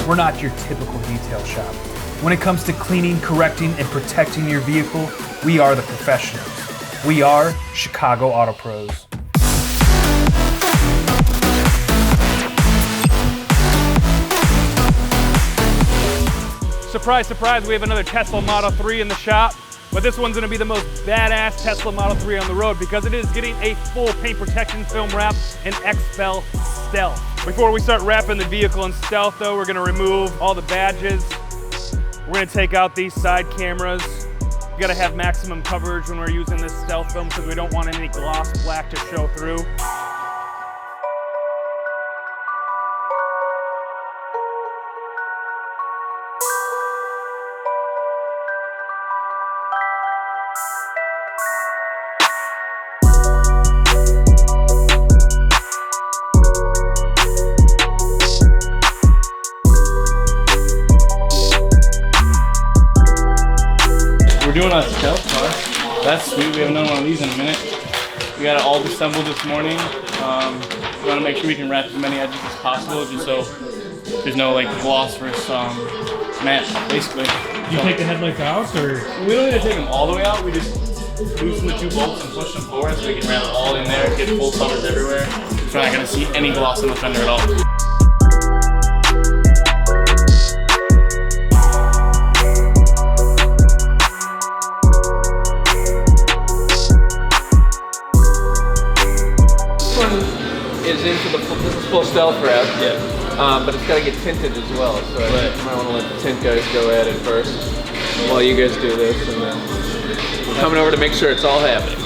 We're not your typical detail shop. When it comes to cleaning, correcting, and protecting your vehicle, we are the professionals. We are Chicago Auto Pros. Surprise, surprise, we have another Tesla Model 3 in the shop, but this one's gonna be the most badass Tesla Model 3 on the road because it is getting a full paint protection film wrap in XPEL Stealth. Before we start wrapping the vehicle in Stealth though, we're gonna remove all the badges. We're gonna take out these side cameras. We gotta have maximum coverage when we're using this Stealth film because we don't want any gloss black to show through. We're doing a Stealth car. That's sweet. We haven't done one of these in a minute. We got it all assembled this morning. We want to make sure we can wrap as many edges as possible, just so there's no like gloss versus matte, basically. You take the headlights out, or? We don't need to take them all the way out. We just loosen the two bolts and push them forward so we can wrap it all in there, get full coverage everywhere. So we're not going to see any gloss in the fender at all. This is full Stealth wrap, but it's got to get tinted as well, so I think you might want to let the tint guys go at it first while you guys do this, and then we're coming over to make sure it's all happening.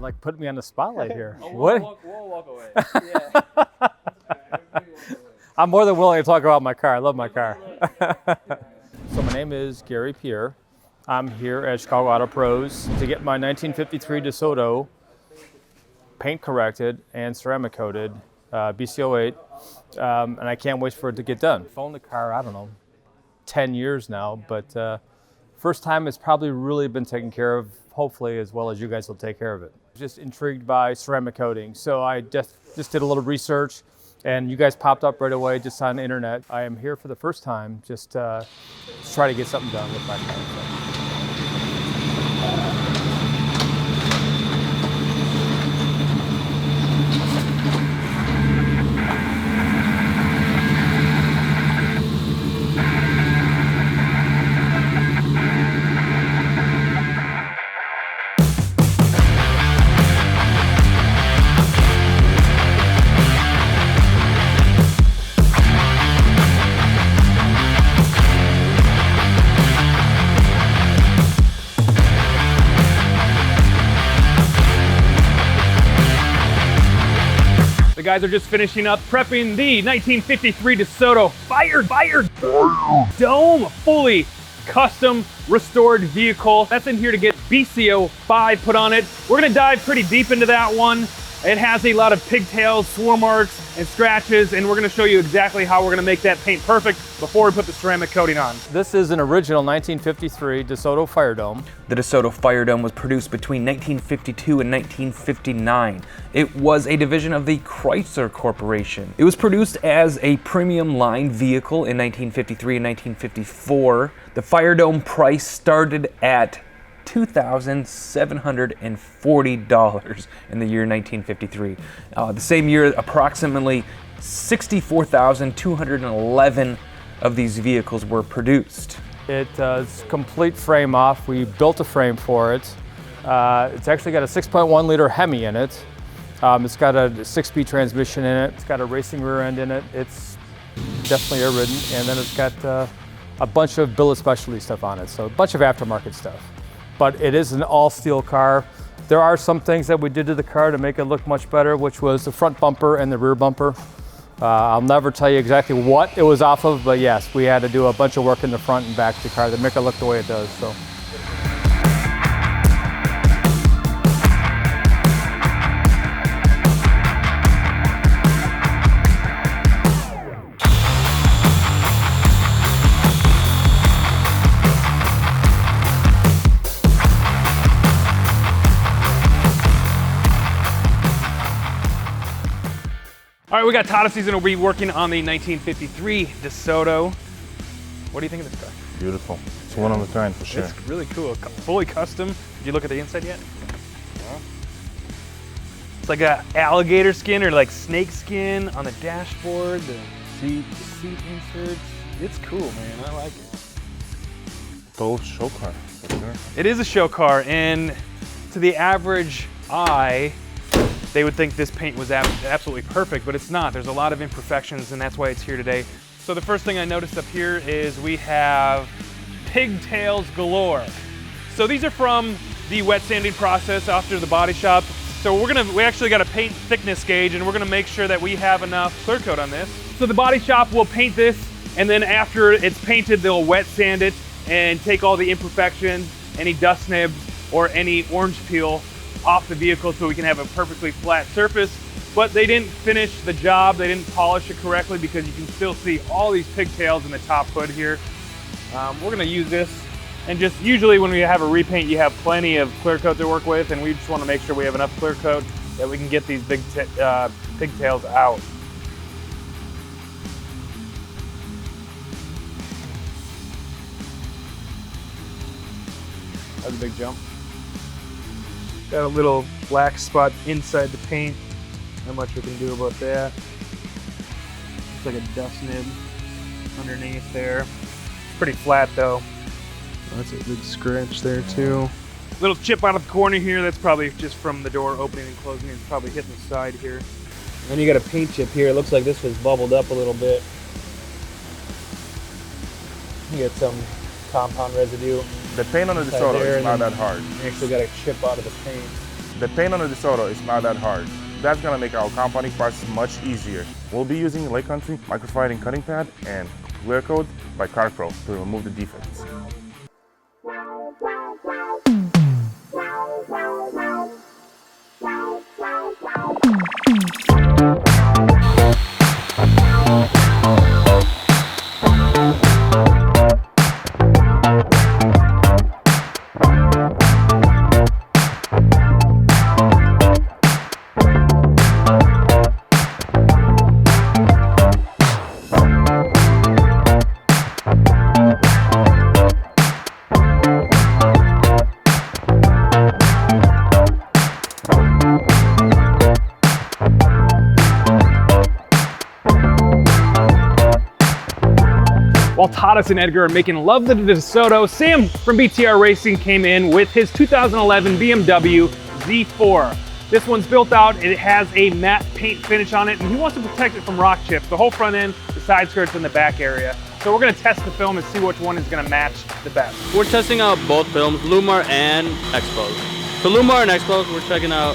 Like putting me on the spotlight here. We'll walk away. Yeah. I'm more than willing to talk about my car. I love my car. So my name is Gary Pierre. I'm here at Chicago Auto Pros to get my 1953 DeSoto paint corrected and ceramic coated, BCO8, and I can't wait for it to get done. I've owned the car, I don't know, 10 years now, but first time it's probably really been taken care of, hopefully as well as you guys will take care of it. Just intrigued by ceramic coating, so I just did a little research, and you guys popped up right away just on the internet. I am here for the first time, just to try to get something done with my car. The guys are just finishing up prepping the 1953 DeSoto Fire Dome, fully custom restored vehicle. That's in here to get BCO5 put on it. We're gonna dive pretty deep into that one. It has a lot of pigtails, swarm marks, and scratches, and we're gonna show you exactly how we're gonna make that paint perfect before we put the ceramic coating on. This is an original 1953 DeSoto Fire Dome. The DeSoto Fire Dome was produced between 1952 and 1959. It was a division of the Chrysler Corporation. It was produced as a premium line vehicle in 1953 and 1954. The Fire Dome price started at $2,740 in the year 1953. The same year, approximately 64,211 of these vehicles were produced. It's complete frame off. We built a frame for it. It's actually got a 6.1 liter Hemi in it. It's got a 6-speed transmission in it. It's got a racing rear end in it. It's definitely air-ridden. And then it's got a bunch of billet specialty stuff on it. So a bunch of aftermarket stuff. But it is an all-steel car. There are some things that we did to the car to make it look much better, which was the front bumper and the rear bumper. I'll never tell you exactly what it was off of, but yes, we had to do a bunch of work in the front and back of the car to make it look the way it does. So. All right, we got Tata season. We'll be working on the 1953 DeSoto. What do you think of this car? Beautiful. It's one of a kind for sure. It's really cool. Fully custom. Did you look at the inside yet? No. It's like a alligator skin or like snake skin on the dashboard. The seat inserts. It's cool, man. I like it. Total show car for sure. It is a show car, and to the average eye, they would think this paint was absolutely perfect, but it's not. There's a lot of imperfections, and that's why it's here today. So the first thing I noticed up here is we have pigtails galore. So these are from the wet sanding process after the body shop. So we actually got a paint thickness gauge, and we're gonna make sure that we have enough clear coat on this. So the body shop will paint this, and then after it's painted, they'll wet sand it and take all the imperfections, any dust nibs, or any orange peel off the vehicle so we can have a perfectly flat surface. But they didn't finish the job, they didn't polish it correctly because you can still see all these pigtails in the top hood here. We're gonna use this, and just usually when we have a repaint, you have plenty of clear coat to work with, and we just wanna make sure we have enough clear coat that we can get these big pigtails out. That was a big jump. Got a little black spot inside the paint. Not much we can do about that. Looks like a dust nib underneath there. Pretty flat though. That's a big scratch there too. Little chip out of the corner here. That's probably just from the door opening and closing. It's probably hitting the side here. And then you got a paint chip here. It looks like this was bubbled up a little bit. You get some compound residue. The paint on the DeSoto is not that hard. You actually got a chip out of the paint. The paint on the DeSoto is not that hard. That's gonna make our compounding process much easier. We'll be using Lake Country microfighting cutting pad and clear coat by CarPro to remove the defects. While Tadas and Edgar are making love to the DeSoto, Sam from BTR Racing came in with his 2011 BMW Z4. This one's built out, it has a matte paint finish on it, and he wants to protect it from rock chips, the whole front end, the side skirts, and the back area. So we're gonna test the film and see which one is gonna match the best. We're testing out both films, Lumar and Expose. For Lumar and Expose, we're checking out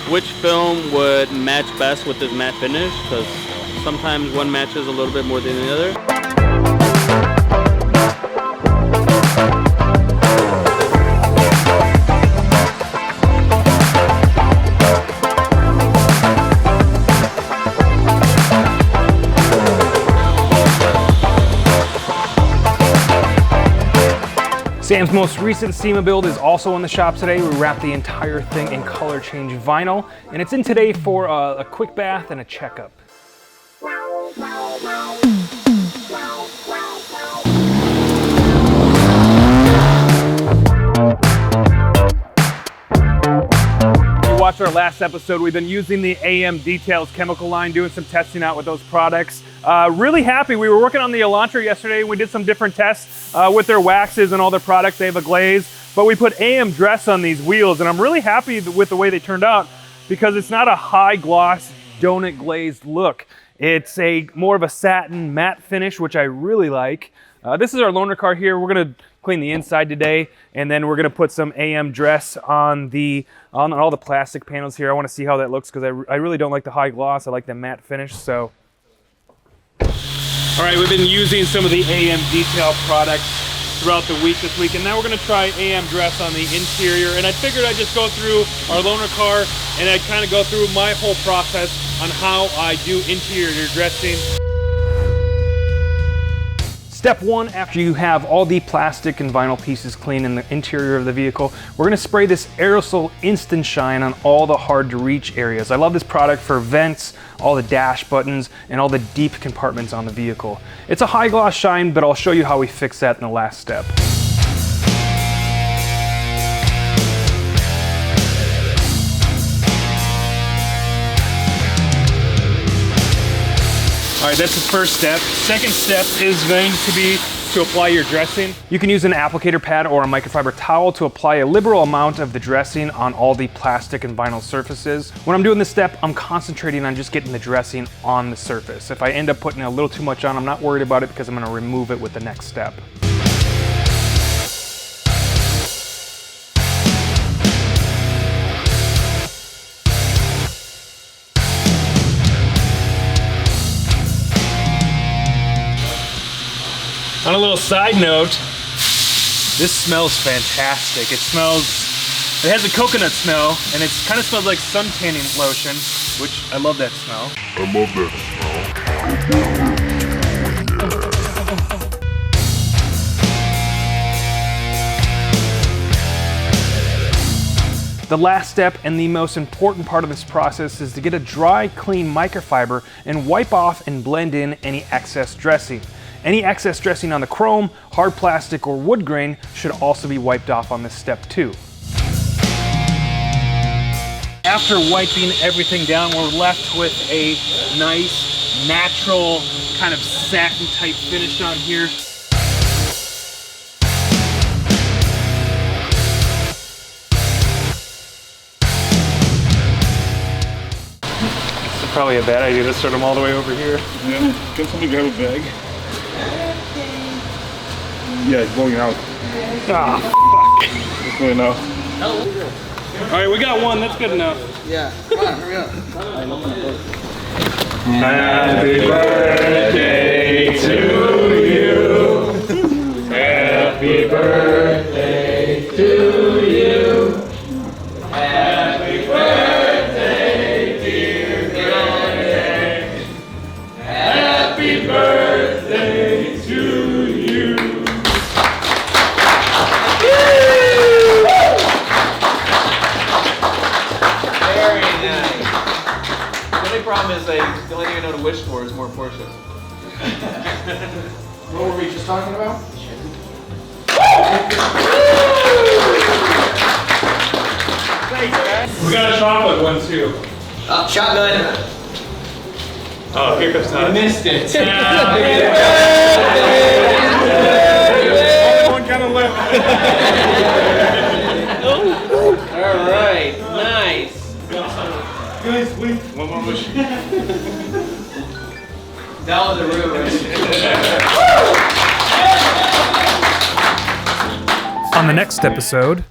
which film would match best with this matte finish, because sometimes one matches a little bit more than the other. Sam's most recent SEMA build is also in the shop today. We wrapped the entire thing in color change vinyl, and it's in today for a quick bath and a checkup. Watched our last episode, we've been using the AM Details chemical line, doing some testing out with those products. Really happy. We were working on the Elantra yesterday, and we did some different tests with their waxes and all their products. They have a glaze, but we put AM Dress on these wheels, and I'm really happy with the way they turned out because it's not a high gloss donut glazed look. It's more of a satin matte finish, which I really like. This is our loaner car here. We're gonna clean the inside today, and then we're gonna put some AM dress on all the plastic panels here. I wanna see how that looks because I really don't like the high gloss. I like the matte finish, so. All right, we've been using some of the AM detail products throughout the week this week, and now we're gonna try AM dress on the interior. And I figured I'd just go through our loaner car and I'd kind of go through my whole process on how I do interior dressing. Step one, after you have all the plastic and vinyl pieces clean in the interior of the vehicle, we're gonna spray this aerosol instant shine on all the hard to reach areas. I love this product for vents, all the dash buttons, and all the deep compartments on the vehicle. It's a high gloss shine, but I'll show you how we fix that in the last step. All right, that's the first step. Second step is going to be to apply your dressing. You can use an applicator pad or a microfiber towel to apply a liberal amount of the dressing on all the plastic and vinyl surfaces. When I'm doing this step, I'm concentrating on just getting the dressing on the surface. If I end up putting a little too much on, I'm not worried about it because I'm gonna remove it with the next step. On a little side note, this smells fantastic. It has a coconut smell, and it kind of smells like sun tanning lotion, which I love that smell. The last step and the most important part of this process is to get a dry, clean microfiber and wipe off and blend in any excess dressing. Any excess dressing on the chrome, hard plastic, or wood grain should also be wiped off on this step too. After wiping everything down, we're left with a nice, natural, kind of satin type finish on here. It's probably a bad idea to start them all the way over here. Yeah, can somebody grab a bag? Yeah, it's going out. Ah, fuck. It's going out. All right, we got one. That's good enough. Yeah, come on, hurry up. Happy birthday to you. Happy birthday to you. Happy birthday, dear Granny. Happy birthday to you. Very nice. The only problem is the only thing I know to wish for is more Porsches. What were we just talking about? We got a chocolate one too. Shotgun. Oh, here comes Todd. Missed it. One kind of left. All right, nice. Guys, wait. One more wish. Down the room. On the next episode,